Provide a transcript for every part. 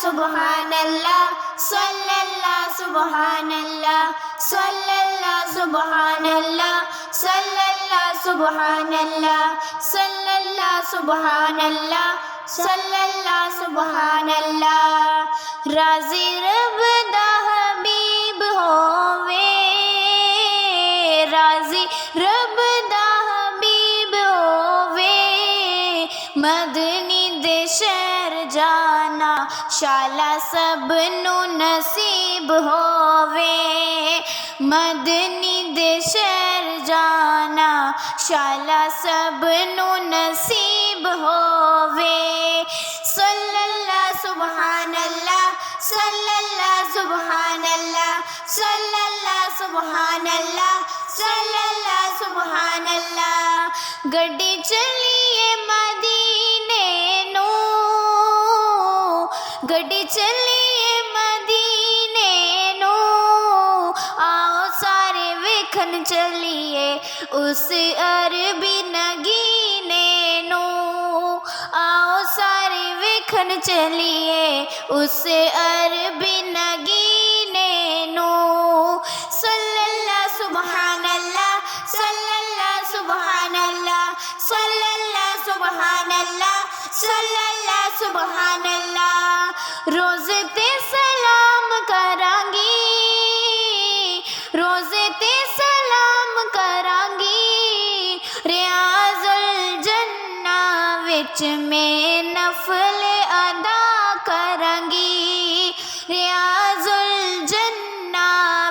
سبحان اللہ صلی اللہ سبحان اللہ صلی اللہ سبحان اللہ صلی اللہ سبحان اللہ صلی اللہ سبحان اللہ صلی اللہ سبحان اللہ راضی رب دا حبیب ہووے راضی رب دا حبیب ہووے مدنی دے شہر جانا شالا سب نو نصیب ہووے مدنی دے شہر جانا شالا سب نو نصیب ہووے صلی اللہ سبحان اللہ صلی اللہ سبحان اللہ صلی اللہ سبحان اللہ صلی اللہ سبحان اللہ گڈی چلیے مدینے نو گڈی چلیے مدینے نو آؤ سارے ویکھن چلیے اس عربی نگینے نو آؤ سارے ویکھن چلیے اس عربی نگینے نو صلی اللہ سبحان اللہ صلی اللہ سبحان اللہ صلی اللہ سبحان اللہ صلی اللہ سبحان اللہ روزے تے سلام کرانگی روزے تے سلام کرانگی ریاض الجنہ وچ میں نفل ادا کرانگی ریاض الجنہ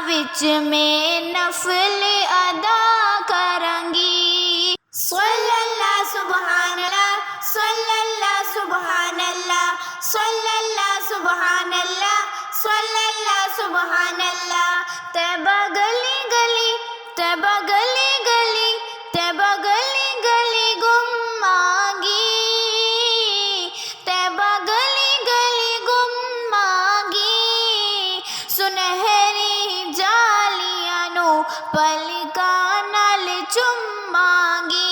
وچ میں نفل ادا کرانگی صلی اللہ سبحان اللہ صلی اللہ سبحان اللہ صلی اللہ سبحان اللہ صلی اللہ سبحان اللہ طیبہ گلی گلی طیبہ گلی گلی طیبہ گلی گلی گمانگی طیبہ گلی گلی گمانگی سنہری جالیاں نو پلکاں نال چمانگی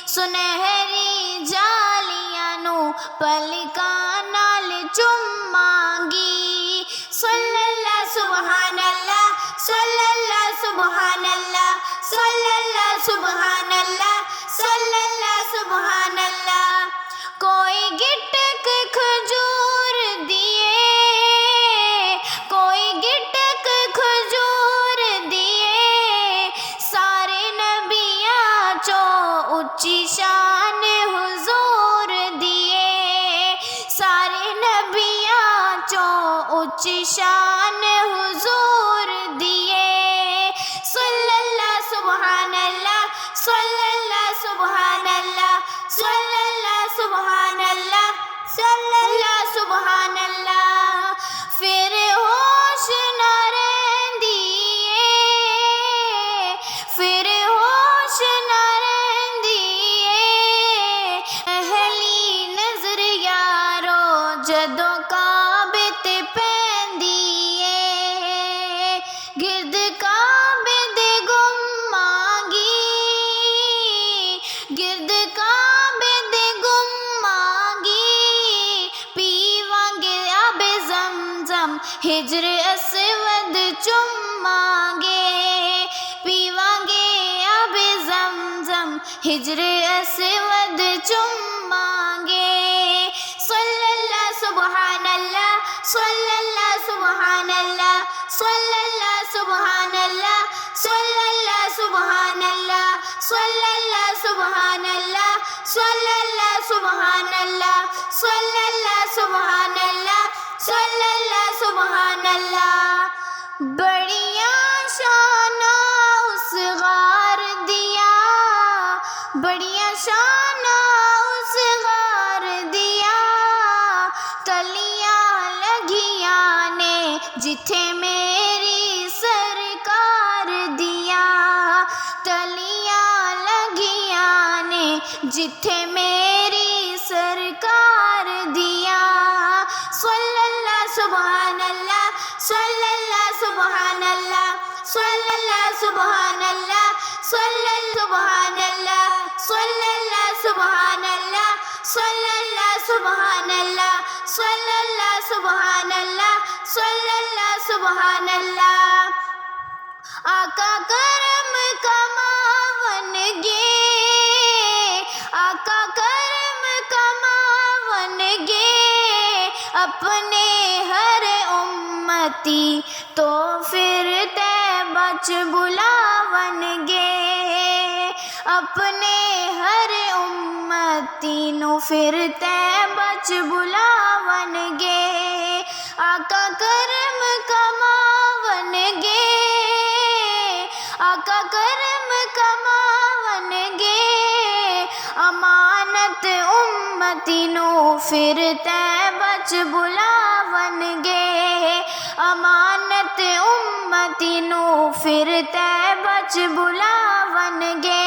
سنہری جالیاں نو پلکاں نال چمانگی صلی اللہ سبحان اللہ صلی اللہ سبحان اللہ صلی اللہ سبحان اللہ صلی اللہ سبحان اللہ کوئی گٹک کھجور دیے کوئی گٹک کھجور دیے سارے نبیاں چو اچھی شان حضور دیے سارے نبیاں چو اچھی شان حضور دیے صلی اللہ سبحان اللہ صلی اللہ سبحان اللہ صلی اللہ سبحان اللہ صلی اللہ سبحان اللہ پھر ہوش نہ رہندی اے پھر ہوش نہ رہندی اے اہلی نظر یارو جدوں کعبے تے پیندی اے گرد کعبے دے گمانگی گرد کعبے دے گمانگی پیوانگے آب زمزم ہجر اسود چمانگے پیوانگے آب زمزم ہجر اسود چمانگے صلی اللہ سبحان اللہ صلی اللہ سبحان اللہ صلی اللہ سبحان اللہ صلی اللہ سبحان اللہ صلی اللہ سبحان اللہ صلی اللہ سبحان اللہ صلی اللہ سبحان اللہ صلی اللہ سبحان اللہ بڑیاں شانہ اس غار دیا بڑیاں شانہ اس غار دیا تلیاں لگیاں نے جتھے میری سرکار دیا تلیاں لگیاں نے جتھے میری سرکار دیا صلی اللہ سبحان اللہ صلی اللہ سبحان اللہ صلی اللہ سبحان اللہ صلی اللہ سبحان اللہ صلی اللہ سبحان اللہ صلی اللہ سبحان اللہ صلی اللہ سبحان اللہ صلی اللہ سبحان اللہ آقا کرم کماون گے آقا کرم کماون گے اپنے ہر امتی تو پھر طیبہ چ بلاون گے اپنے ہر امتی نو پھر طیبہ چ بلاون گے آقا کرم کماون گے آقا کرم کماون گے امانت امتی نو پھر طیبہ چ بلاون گے امانت امتی نو پھر طیبہ چ بلاون گے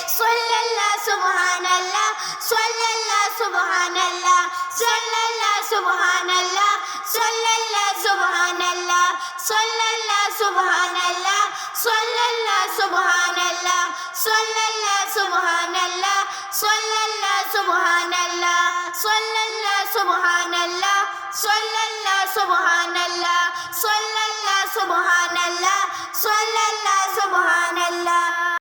صلی اللہ سبحان اللہ صلی اللہ سبحان اللہ صلی اللہ سبحان اللہ صلی اللہ سبحان اللہ صلی اللہ سبحان اللہ صلی اللہ سبحان اللہ صلی اللہ سبحان اللہ صلی اللہ سبحان اللہ صلی اللہ سبحان اللہ صلی اللہ سبحان اللہ صلی اللہ سبحان اللہ صلی اللہ سبحان اللہ